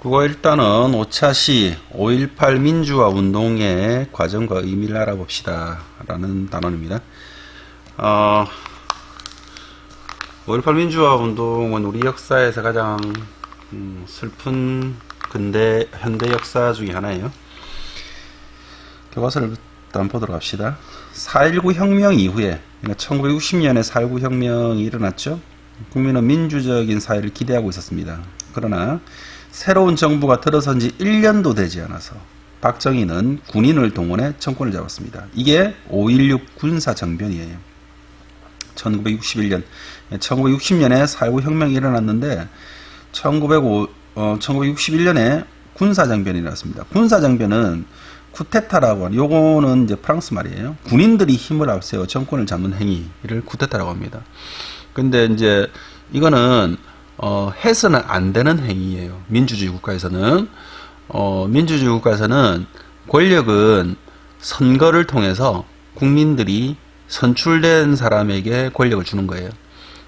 그거 일단은 5차 시 5.18 민주화 운동의 과정과 의미를 알아봅시다 라는 단원입니다. 5.18 민주화 운동은 우리 역사에서 가장 슬픈 현대 역사 중에 하나예요. 교과서를 일단 보도록 합시다. 4.19 혁명 이후에, 그러니까 1960년에 4.19 혁명이 일어났죠. 국민은 민주적인 사회를 기대하고 있었습니다. 그러나 새로운 정부가 들어선 지 1년도 되지 않아서 박정희는 군인을 동원해 정권을 잡았습니다. 이게 5.16 군사정변이에요. 1960년에 4.19 혁명이 일어났는데 1961년에 군사정변이 일어났습니다. 군사정변은 쿠데타라고 하는, 요거는 이제 프랑스 말이에요. 군인들이 힘을 앞세워 정권을 잡는 행위를 쿠데타라고 합니다. 근데 이제 이거는 해서는 안 되는 행위예요. 민주주의 국가에서는 권력은 선거를 통해서 국민들이 선출된 사람에게 권력을 주는 거예요.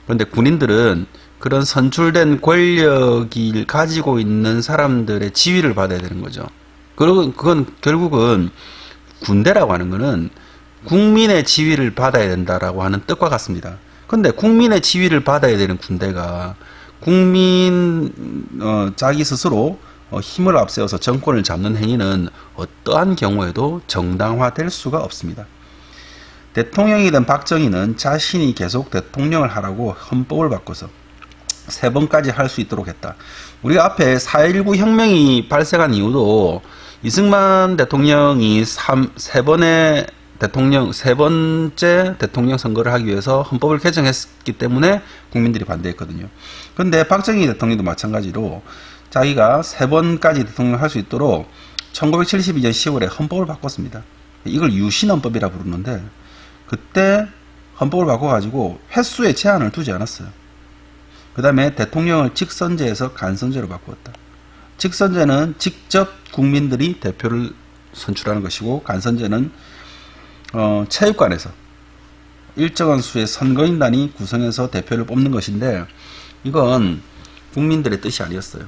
그런데 군인들은 그런 선출된 권력을 가지고 있는 사람들의 지위를 받아야 되는 거죠. 그건 결국은 군대라고 하는 거는 국민의 지위를 받아야 된다라고 하는 뜻과 같습니다. 근데 국민의 지위를 받아야 되는 군대가 자기 스스로 힘을 앞세워서 정권을 잡는 행위는 어떠한 경우에도 정당화될 수가 없습니다. 대통령이 된 박정희는 자신이 계속 대통령을 하라고 헌법을 바꿔서 3번까지 할 수 있도록 했다. 우리가 앞에 4.19 혁명이 발생한 이유도 이승만 대통령이 세 번째 대통령 선거를 하기 위해서 헌법을 개정했기 때문에 국민들이 반대했거든요. 그런데 박정희 대통령도 마찬가지로 자기가 3번까지 대통령을 할 수 있도록 1972년 10월에 헌법을 바꿨습니다. 이걸 유신헌법이라 부르는데 그때 헌법을 바꿔가지고 횟수에 제한을 두지 않았어요. 그 다음에 대통령을 직선제에서 간선제로 바꾸었다. 직선제는 직접 국민들이 대표를 선출하는 것이고, 간선제는 체육관에서 일정한 수의 선거인단이 구성해서 대표를 뽑는 것인데, 이건 국민들의 뜻이 아니었어요.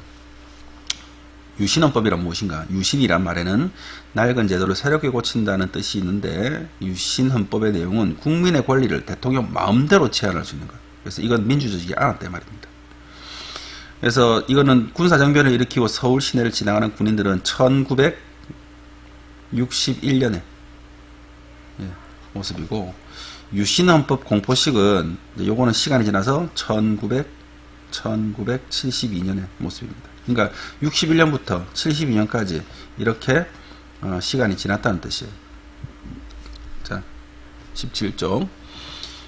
유신헌법이란 무엇인가? 유신이란 말에는 낡은 제도를 새롭게 고친다는 뜻이 있는데, 유신헌법의 내용은 국민의 권리를 대통령 마음대로 제한할 수 있는 것. 그래서 이건 민주주의가 않았다 말입니다. 그래서 이거는 군사정변을 일으키고 서울 시내를 지나가는 군인들은 1961년에 모습이고, 유신헌법 공포식은 요거는 시간이 지나서 1972년의 모습입니다. 그러니까 61년부터 72년까지 이렇게 시간이 지났다는 뜻이에요. 자, 17쪽.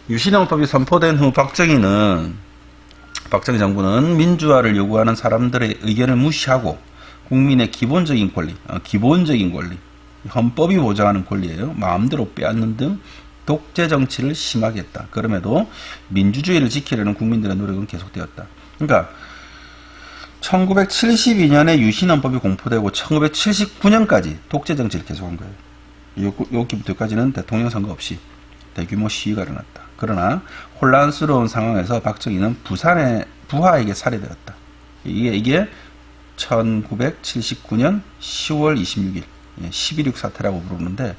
유신헌법이 선포된 후 박정희 정부는 민주화를 요구하는 사람들의 의견을 무시하고 국민의 기본적인 권리, 헌법이 보장하는 권리예요. 마음대로 빼앗는 등 독재 정치를 심하게 했다. 그럼에도 민주주의를 지키려는 국민들의 노력은 계속되었다. 그러니까 1972년에 유신헌법이 공포되고 1979년까지 독재 정치를 계속한 거예요. 여기부터까지는 대통령 선거 없이 대규모 시위가 일어났다. 그러나 혼란스러운 상황에서 박정희는 부하에게 살해되었다. 이게 1979년 10월 26일 11.6 사태라고 부르는데,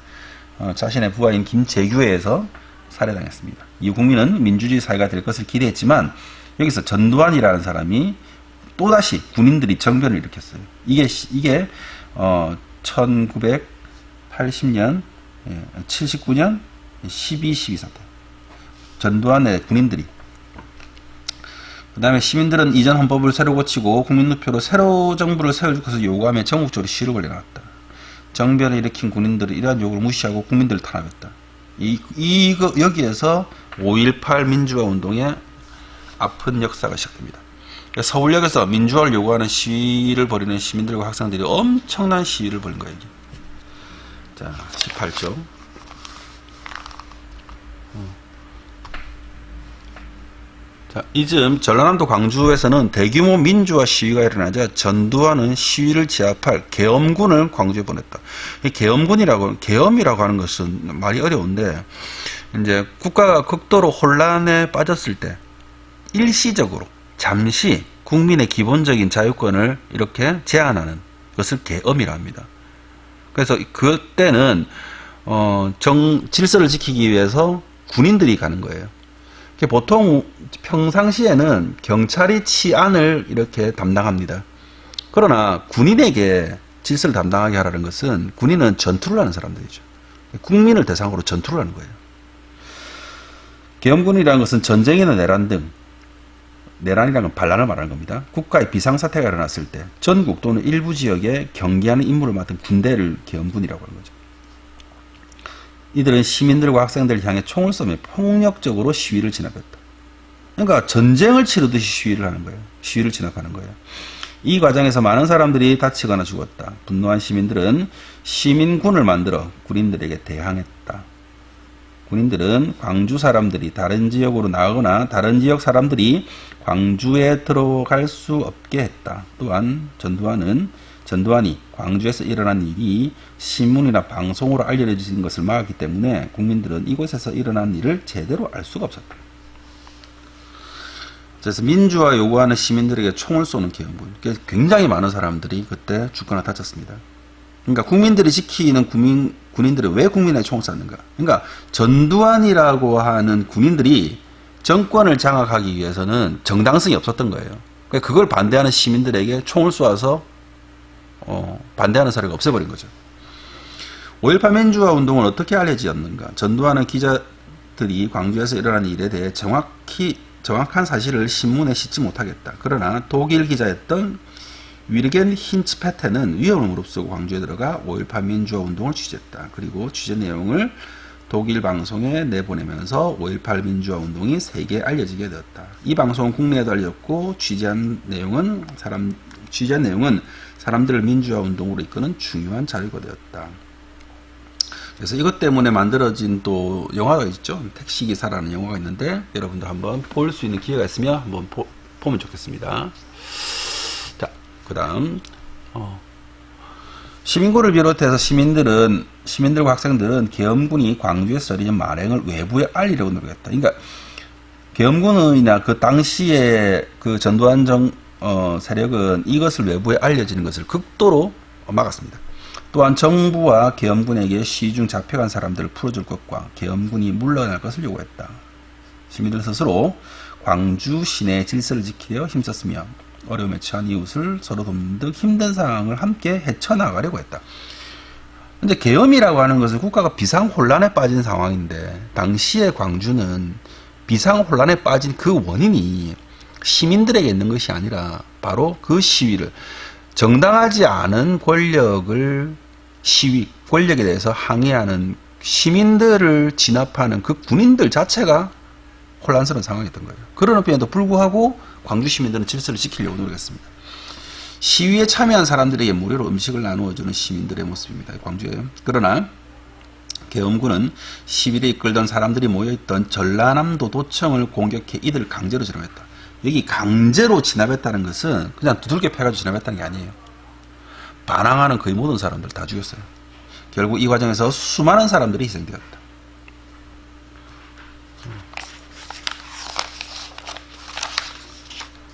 자신의 부하인 김재규에 의해서 살해당했습니다. 이 국민은 민주주의 사회가 될 것을 기대했지만 여기서 전두환이라는 사람이 또다시 군인들이 정변을 일으켰어요. 이게 1980년 79년 12 사태. 전두환의 군인들이. 그 다음에 시민들은 이전 헌법을 새로 고치고 국민투표로 새로 정부를 세워줄 것을 요구하며 전국적으로 시위를 벌여놨다. 정변을 일으킨 군인들은 이러한 요구를 무시하고 국민들을 탄압했다. 여기에서 5.18 민주화 운동의 아픈 역사가 시작됩니다. 서울역에서 민주화를 요구하는 시위를 벌이는 시민들과 학생들이 엄청난 시위를 벌인 거예요. 자, 18쪽. 자, 이쯤 전라남도 광주에서는 대규모 민주화 시위가 일어나자 전두환은 시위를 제압할 계엄군을 광주에 보냈다. 이 계엄이라고 하는 것은 말이 어려운데, 이제 국가가 극도로 혼란에 빠졌을 때 일시적으로 잠시 국민의 기본적인 자유권을 이렇게 제한하는 것을 계엄이라 합니다. 그래서 그때는 질서를 지키기 위해서 군인들이 가는 거예요. 보통 평상시에는 경찰이 치안을 이렇게 담당합니다. 그러나 군인에게 질서를 담당하게 하라는 것은 군인은 전투를 하는 사람들이죠. 국민을 대상으로 전투를 하는 거예요. 계엄군이라는 것은 전쟁이나 내란 등, 내란이라는 건 반란을 말하는 겁니다. 국가의 비상사태가 일어났을 때 전국 또는 일부 지역에 경계하는 임무를 맡은 군대를 계엄군이라고 하는 거죠. 이들은 시민들과 학생들을 향해 총을 쏘며 폭력적으로 시위를 진압했다. 그러니까 전쟁을 치르듯이 시위를 하는 거예요. 시위를 진압하는 거예요. 이 과정에서 많은 사람들이 다치거나 죽었다. 분노한 시민들은 시민군을 만들어 군인들에게 대항했다. 군인들은 광주 사람들이 다른 지역으로 나가거나 다른 지역 사람들이 광주에 들어갈 수 없게 했다. 또한 전두환이 광주에서 일어난 일이 신문이나 방송으로 알려진 것을 막았기 때문에 국민들은 이곳에서 일어난 일을 제대로 알 수가 없었다. 그래서 민주화 요구하는 시민들에게 총을 쏘는 계엄군. 굉장히 많은 사람들이 그때 죽거나 다쳤습니다. 그러니까 국민들이 지키는 군인들이 왜 국민에게 총을 쐈는가? 그러니까 전두환이라고 하는 군인들이 정권을 장악하기 위해서는 정당성이 없었던 거예요. 그러니까 그걸 반대하는 시민들에게 총을 쏘아서 반대하는 사례가 없애버린 거죠. 5.18 민주화 운동은 어떻게 알려지었는가? 전두환은 기자들이 광주에서 일어난 일에 대해 정확한 사실을 신문에 싣지 못하겠다. 그러나 독일 기자였던 위르겐 힌츠페테는 위험을 무릅쓰고 광주에 들어가 5.18 민주화 운동을 취재했다. 그리고 취재 내용을 독일 방송에 내보내면서 5.18 민주화 운동이 세계에 알려지게 되었다. 이 방송은 국내에도 알려졌고 취재한 내용은 사람들을 민주화 운동으로 이끄는 중요한 자료가 되었다. 그래서 이것 때문에 만들어진 또 영화가 있죠. 택시기사라는 영화가 있는데 여러분들 한번 볼 수 있는 기회가 있으면 한번 보면 좋겠습니다. 자, 그 다음 시민군을 비롯해서 시민들과 학생들은 계엄군이 광주에서 저지른 만행을 외부에 알리려고 노력했다. 그러니까 계엄군이나 그 당시에 그 전두환 세력은 이것을 외부에 알려지는 것을 극도로 막았습니다. 또한 정부와 계엄군에게 시위 중 잡혀간 사람들을 풀어줄 것과 계엄군이 물러날 것을 요구했다. 시민들 스스로 광주 시내 질서를 지키려 힘썼으며 어려움에 처한 이웃을 서로 돕는 등 힘든 상황을 함께 헤쳐나가려고 했다. 근데 계엄이라고 하는 것은 국가가 비상혼란에 빠진 상황인데 당시의 광주는 비상혼란에 빠진 그 원인이 시민들에게 있는 것이 아니라 바로 그 시위를 정당하지 않은 권력에 대해서 항의하는 시민들을 진압하는 그 군인들 자체가 혼란스러운 상황이었던 거예요. 그런 의미에도 불구하고 광주 시민들은 질서를 지키려고 노력했습니다. 시위에 참여한 사람들에게 무료로 음식을 나누어주는 시민들의 모습입니다. 광주에. 그러나 계엄군은 시위를 이끌던 사람들이 모여있던 전라남도 도청을 공격해 이들을 강제로 진압했다. 여기 강제로 진압했다는 것은 그냥 두들겨 패가지고 진압했다는 게 아니에요. 반항하는 거의 모든 사람들 다 죽였어요. 결국 이 과정에서 수많은 사람들이 희생되었다.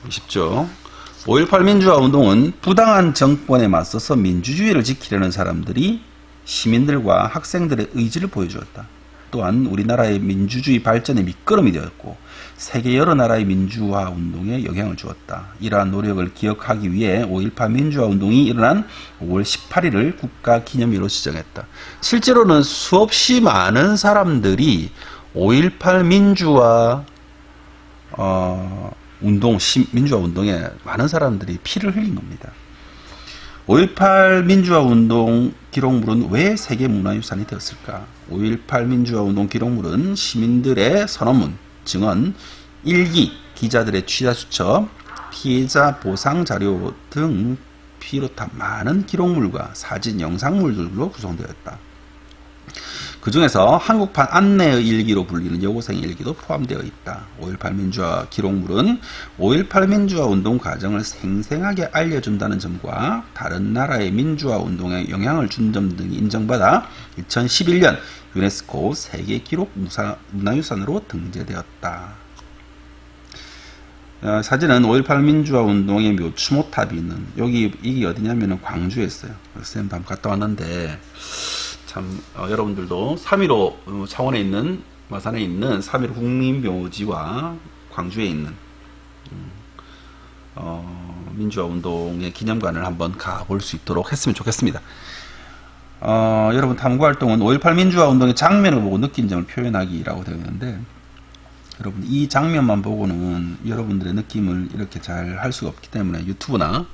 쉽죠? 5.18 민주화 운동은 부당한 정권에 맞서서 민주주의를 지키려는 사람들이 시민들과 학생들의 의지를 보여주었다. 또한 우리나라의 민주주의 발전의 밑거름이 되었고 세계 여러 나라의 민주화 운동에 영향을 주었다. 이러한 노력을 기억하기 위해 5.18 민주화 운동이 일어난 5월 18일을 국가기념일로 지정했다. 실제로는 수없이 많은 사람들이 5.18 민주화 민주화 운동에 많은 사람들이 피를 흘린 겁니다. 5.18 민주화 운동 기록물은 왜 세계문화유산이 되었을까? 5.18 민주화 운동 기록물은 시민들의 선언문, 증언, 일기, 기자들의 취재수첩, 피해자 보상 자료 등 비롯한 많은 기록물과 사진, 영상물들로 구성되었다. 그 중에서 한국판 안내의 일기로 불리는 여고생 일기도 포함되어 있다. 5.18 민주화 기록물은 5.18 민주화 운동 과정을 생생하게 알려준다는 점과 다른 나라의 민주화 운동에 영향을 준 점 등이 인정받아 2011년 유네스코 세계기록 문화유산으로 등재되었다. 사진은 5.18 민주화 운동의 묘 추모탑이 있는 이게 어디냐면은 광주에 있어요. 쌤도 한번 갔다 왔는데 참 여러분들도 3.15 창원에 있는 마산에 있는 3.15 국민묘지와 광주에 있는 민주화 운동의 기념관을 한번 가볼 수 있도록 했으면 좋겠습니다. 여러분 탐구활동은 5.18 민주화 운동의 장면을 보고 느낀 점을 표현하기라고 되어 있는데, 여러분 이 장면만 보고는 여러분들의 느낌을 이렇게 잘 할 수가 없기 때문에 유튜브나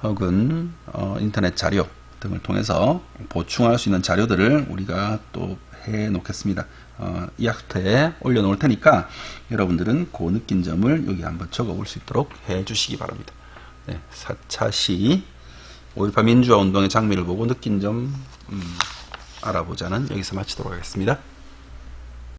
혹은 인터넷 자료 등을 통해서 보충할 수 있는 자료들을 우리가 또 해 놓겠습니다. 이 학토에 올려 놓을 테니까 여러분들은 그 느낀 점을 여기 한번 적어 볼 수 있도록 해 주시기 바랍니다. 네, 4차 시 5.18 민주화 운동의 장면을 보고 느낀 점 알아보자는 여기서 마치도록 하겠습니다.